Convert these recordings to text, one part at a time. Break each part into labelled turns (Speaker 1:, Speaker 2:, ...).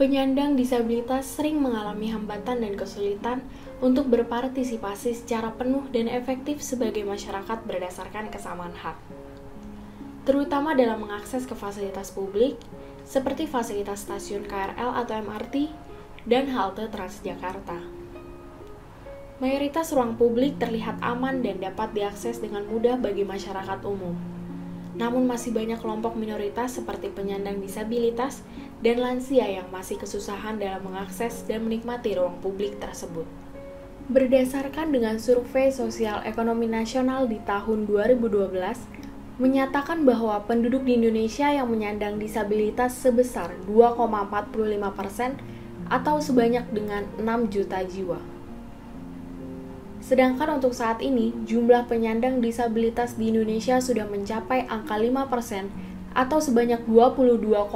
Speaker 1: Penyandang disabilitas sering mengalami hambatan dan kesulitan untuk berpartisipasi secara penuh dan efektif sebagai masyarakat berdasarkan kesamaan hak, terutama dalam mengakses ke fasilitas publik seperti fasilitas stasiun KRL atau MRT dan halte Transjakarta. Mayoritas ruang publik terlihat aman dan dapat diakses dengan mudah bagi masyarakat umum. Namun masih banyak kelompok minoritas seperti penyandang disabilitas dan lansia yang masih kesusahan dalam mengakses dan menikmati ruang publik tersebut. Berdasarkan dengan survei Sosial Ekonomi Nasional di tahun 2012, menyatakan bahwa penduduk di Indonesia yang menyandang disabilitas sebesar 2,45% atau sebanyak dengan 6 juta jiwa. Sedangkan untuk saat ini, jumlah penyandang disabilitas di Indonesia sudah mencapai angka 5% atau sebanyak 22,5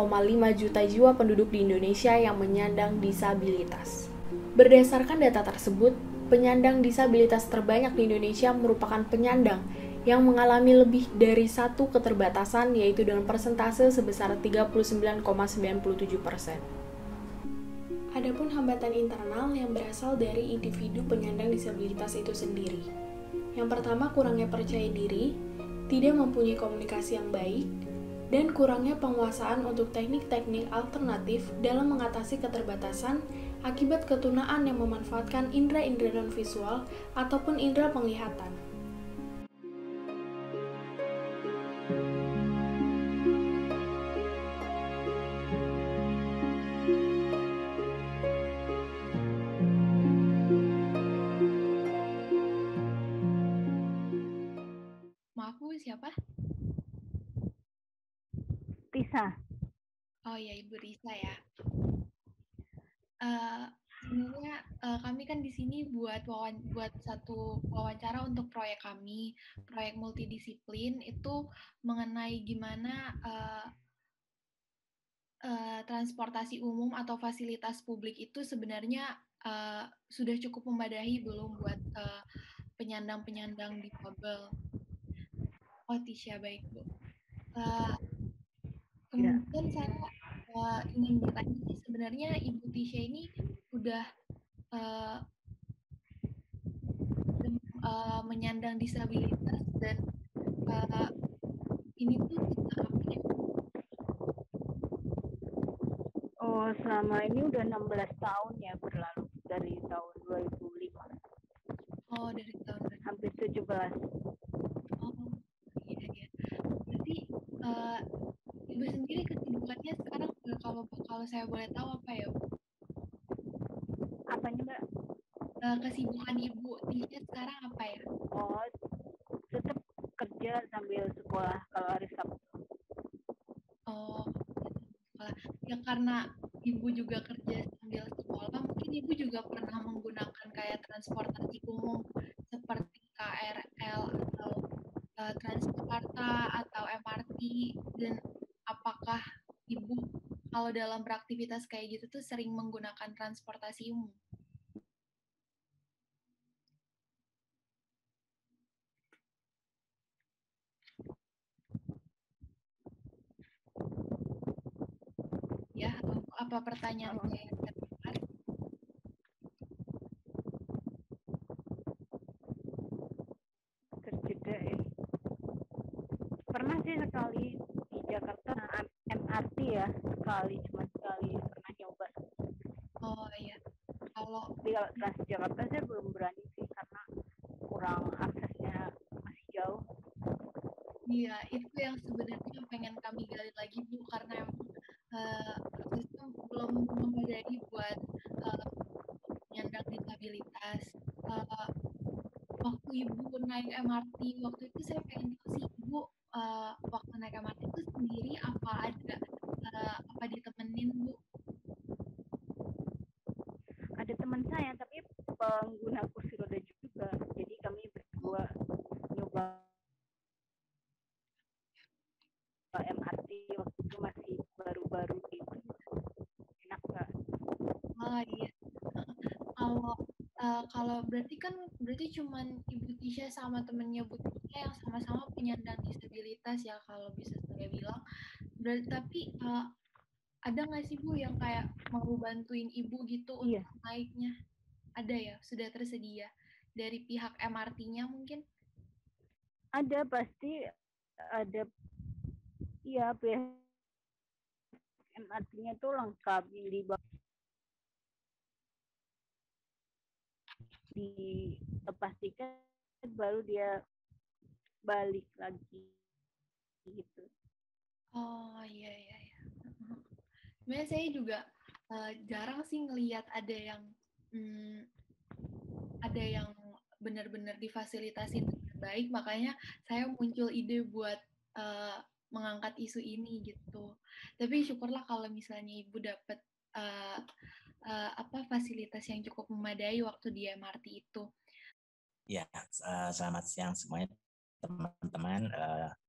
Speaker 1: juta jiwa penduduk di Indonesia yang menyandang disabilitas. Berdasarkan data tersebut, penyandang disabilitas terbanyak di Indonesia merupakan penyandang yang mengalami lebih dari satu keterbatasan, yaitu dengan persentase sebesar 39,97%. Adapun hambatan internal yang berasal dari individu penyandang disabilitas itu sendiri. Yang pertama, kurangnya percaya diri, tidak mempunyai komunikasi yang baik, dan kurangnya penguasaan untuk teknik-teknik alternatif dalam mengatasi keterbatasan akibat ketunaan yang memanfaatkan indera-indera non-visual ataupun indera penglihatan. Maaf Bu, siapa?
Speaker 2: Risa.
Speaker 1: Oh ya, Ibu Risa ya. Sebenarnya kami kan di sini buat satu wawancara untuk proyek kami, proyek multidisiplin itu mengenai gimana transportasi umum atau fasilitas publik itu sebenarnya sudah cukup memadai belum buat penyandang-penyandang difabel. Oh, Tisha, baik Bu.
Speaker 2: Ya.
Speaker 1: Kemudian saya ingin bertanya sih, sebenarnya Ibu Tisha ini udah uh, menyandang disabilitas dan ini tuh sejak kapan ya?
Speaker 2: Oh, selama ini udah 16 tahun ya berlalu dari tahun 2005.
Speaker 1: Oh, dari tahun
Speaker 2: Hampir 17.
Speaker 1: Oh, iya iya. Berarti Ibu sendiri kesibukannya sekarang kalau kalau saya boleh tahu apa ya, Bu?
Speaker 2: Apanya, Mbak?
Speaker 1: Kesibukan Ibu Tisha sekarang apa ya?
Speaker 2: Oh, tetap kerja sambil sekolah kalau hari Sabtu.
Speaker 1: Oh, sekolah. Ya karena Ibu juga kerja sambil sekolah, mungkin Ibu juga pernah menggunakan kayak transportasi umum seperti KRL atau Transjakarta atau MRT, dan apakah Ibu kalau dalam beraktivitas kayak gitu tuh sering menggunakan transportasi umum? Ya, apa pertanyaan
Speaker 2: Oh,
Speaker 1: saya yang terdengar?
Speaker 2: terjeda ya. Pernah sih sekali di Jakarta MRT ya, cuma sekali pernah nyoba.
Speaker 1: Oh iya, kalau
Speaker 2: Tapi kalau Transjakarta saya belum berani sih karena kurang aksesnya masih jauh.
Speaker 1: iya itu yang sebenarnya pengen kami gali lagi Bu, karena emang aksesnya belum memadai buat eh, penyandang disabilitas. Eh, Waktu Ibu naik MRT, waktu itu saya pengen tahu sih Ibu waktu naik MRT itu sendiri apa ada apa ditemenin Bu?
Speaker 2: Ada teman saya tapi pengguna kursi roda juga, jadi kami berdua nyoba MRT waktu itu masih baru-baru gitu. Enak nggak?
Speaker 1: Oh iya. Kalau kalau berarti cuman Ibu Tisha sama temennya Bu Tisha yang sama-sama penyandang disabilitas ya kalau bisa saya bilang. Berarti tapi ada nggak sih Bu yang kayak mau bantuin Ibu gitu
Speaker 2: Iya,
Speaker 1: untuk naiknya? Ada ya, sudah tersedia dari pihak MRT-nya mungkin?
Speaker 2: ada pasti ada. Iya, MRT-nya tuh lengkap yang dilepas tiket baru dia balik lagi gitu.
Speaker 1: Oh iya iya iya. Sebenarnya saya juga jarang sih ngelihat hmm, ada yang benar-benar difasilitasi dengan baik, makanya saya muncul ide buat uh, mengangkat isu ini gitu. Tapi syukurlah kalau misalnya Ibu dapat uh, apa fasilitas yang cukup memadai waktu di MRT itu.
Speaker 3: Ya, selamat siang semuanya teman-teman.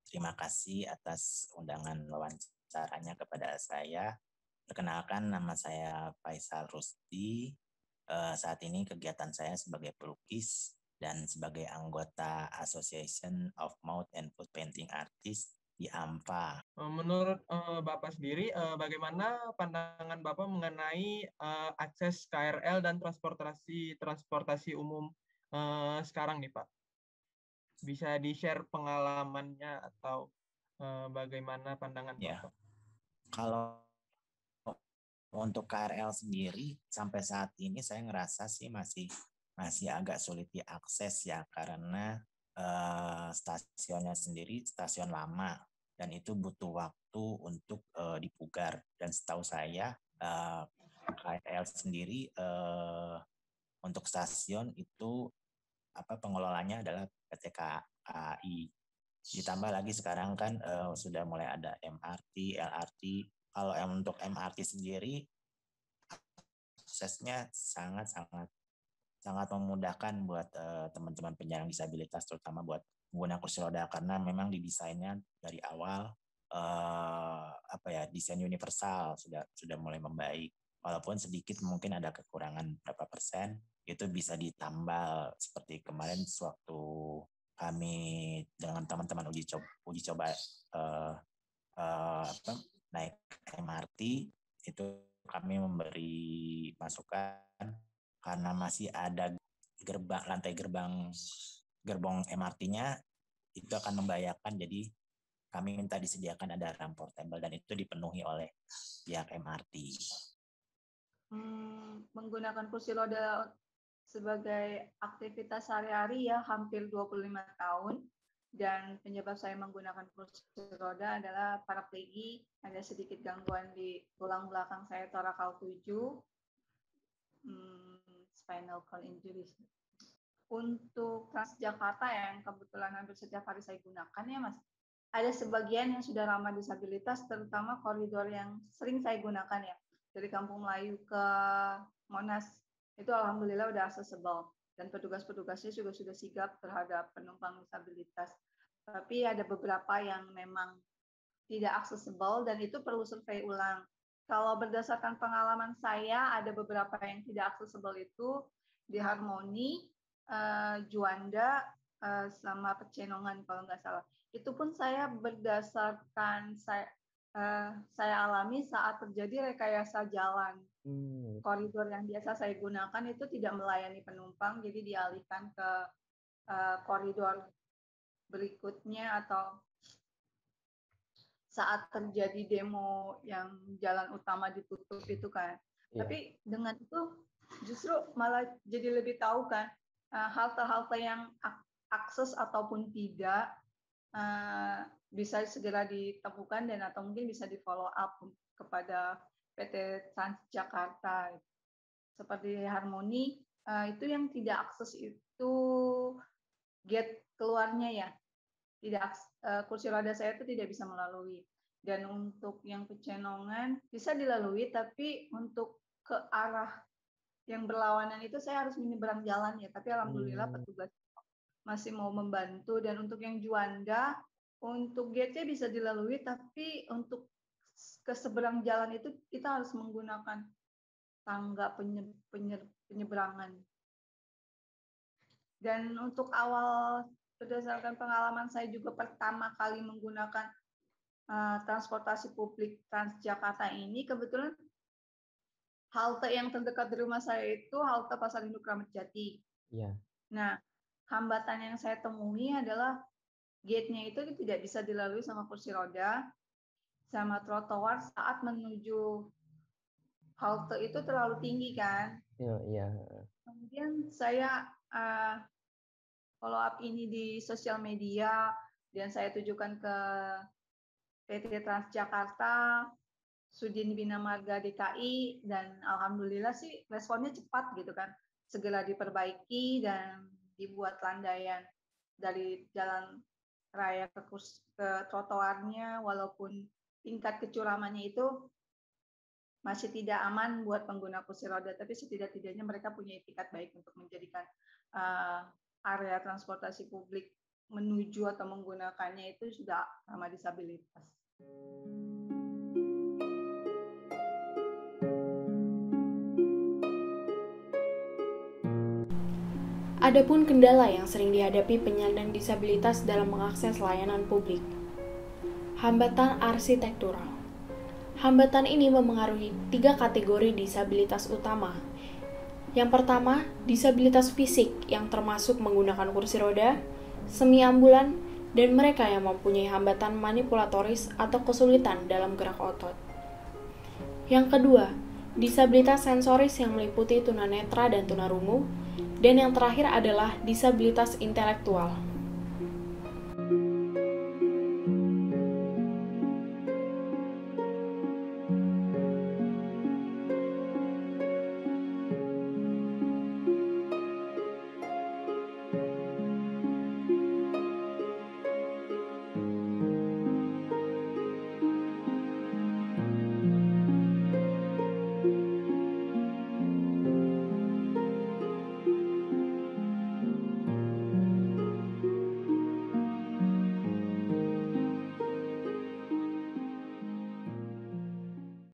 Speaker 3: Terima kasih atas undangan wawancaranya kepada saya. Perkenalkan, nama saya Faisal Rusdi. Saat ini kegiatan saya sebagai pelukis dan sebagai anggota Association of Mouth and Food Painting Artists di AMPA.
Speaker 4: Menurut Bapak sendiri, bagaimana pandangan Bapak mengenai akses KRL dan transportasi umum sekarang nih, Pak? Bisa di-share pengalamannya atau bagaimana pandangan
Speaker 3: Ya,
Speaker 4: Bapak?
Speaker 3: kalau untuk KRL sendiri sampai saat ini saya ngerasa sih masih agak sulit diakses ya, karena stasiunnya sendiri stasiun lama dan itu butuh waktu untuk dipugar. Dan setahu saya KRL sendiri untuk stasiun itu pengelolanya adalah PT KAI. Ditambah lagi sekarang kan sudah mulai ada MRT, LRT. Kalau untuk MRT sendiri aksesnya sangat memudahkan buat teman-teman penyandang disabilitas, terutama buat pengguna kursi roda, karena memang didesainnya dari awal desain universal sudah mulai membaik. Walaupun sedikit mungkin ada kekurangan berapa persen, itu bisa ditambal. Seperti kemarin sewaktu kami dengan teman-teman uji coba uh, naik MRT, itu kami memberi masukan karena masih ada lantai gerbong MRT-nya itu akan membahayakan, jadi kami minta disediakan ada ramp portable dan itu dipenuhi oleh pihak MRT.
Speaker 5: Menggunakan kursi roda sebagai aktivitas sehari-hari ya hampir 25 tahun, dan penyebab saya menggunakan kursi roda adalah paraplegi, ada sedikit gangguan di tulang belakang saya torakal 7, spinal cord injury. Untuk Transjakarta yang kebetulan hampir setiap hari saya gunakan ya Mas, ada sebagian yang sudah ramah disabilitas, terutama koridor yang sering saya gunakan ya, dari Kampung Melayu ke Monas, itu alhamdulillah udah accessible, dan petugas-petugasnya juga sudah sigap terhadap penumpang disabilitas. Tapi ada beberapa yang memang tidak accessible dan itu perlu survei ulang. Kalau berdasarkan pengalaman saya, ada beberapa yang tidak accessible itu di Harmoni, Juanda, sama Pecenongan kalau nggak salah. Itu pun saya berdasarkan saya alami saat terjadi rekayasa jalan. Koridor yang biasa saya gunakan itu tidak melayani penumpang, jadi dialihkan ke koridor berikutnya, atau saat terjadi demo yang jalan utama ditutup itu kan. Yeah. Tapi dengan itu justru malah jadi lebih tahu kan halte-halte yang akses ataupun tidak bisa segera ditemukan dan atau mungkin bisa di follow up kepada PT Transjakarta. Seperti Harmoni, itu yang tidak akses itu gate keluarnya ya, tidak kursi roda saya itu tidak bisa melalui. Dan untuk yang Pecenongan bisa dilalui, tapi untuk ke arah yang berlawanan itu saya harus menyeberang jalan ya. Tapi alhamdulillah petugas masih mau membantu. Dan untuk yang Juanda, untuk gate-nya bisa dilalui, tapi untuk ke seberang jalan itu kita harus menggunakan tangga penyeberangan. Dan untuk awal, berdasarkan pengalaman saya juga pertama kali menggunakan transportasi publik Transjakarta ini kebetulan halte yang terdekat di rumah saya itu halte Pasar Induk Kramat Jati.
Speaker 6: Iya.
Speaker 5: Nah, hambatan yang saya temui adalah gate-nya itu tidak bisa dilalui sama kursi roda, sama trotoar saat menuju halte itu terlalu tinggi kan.
Speaker 6: Iya.
Speaker 5: Kemudian saya follow up ini di sosial media dan saya tujukan ke PT Transjakarta, Sudin Bina Marga DKI, dan alhamdulillah sih responnya cepat gitu kan, segera diperbaiki dan dibuat landaian dari jalan raya ke trotoarnya, walaupun tingkat kecuramannya itu masih tidak aman buat pengguna kursi roda, tapi setidak-tidaknya mereka punya etikat baik untuk menjadikan area transportasi publik menuju atau menggunakannya itu sudah ramah disabilitas.
Speaker 1: Adapun kendala yang sering dihadapi penyandang disabilitas dalam mengakses layanan publik. Hambatan arsitektural. Hambatan ini memengaruhi 3 kategori disabilitas utama. Yang pertama, disabilitas fisik yang termasuk menggunakan kursi roda, semi ambulan, dan mereka yang mempunyai hambatan manipulatoris atau kesulitan dalam gerak otot. Yang kedua, disabilitas sensoris yang meliputi tunanetra dan tunarungu, dan yang terakhir adalah disabilitas intelektual.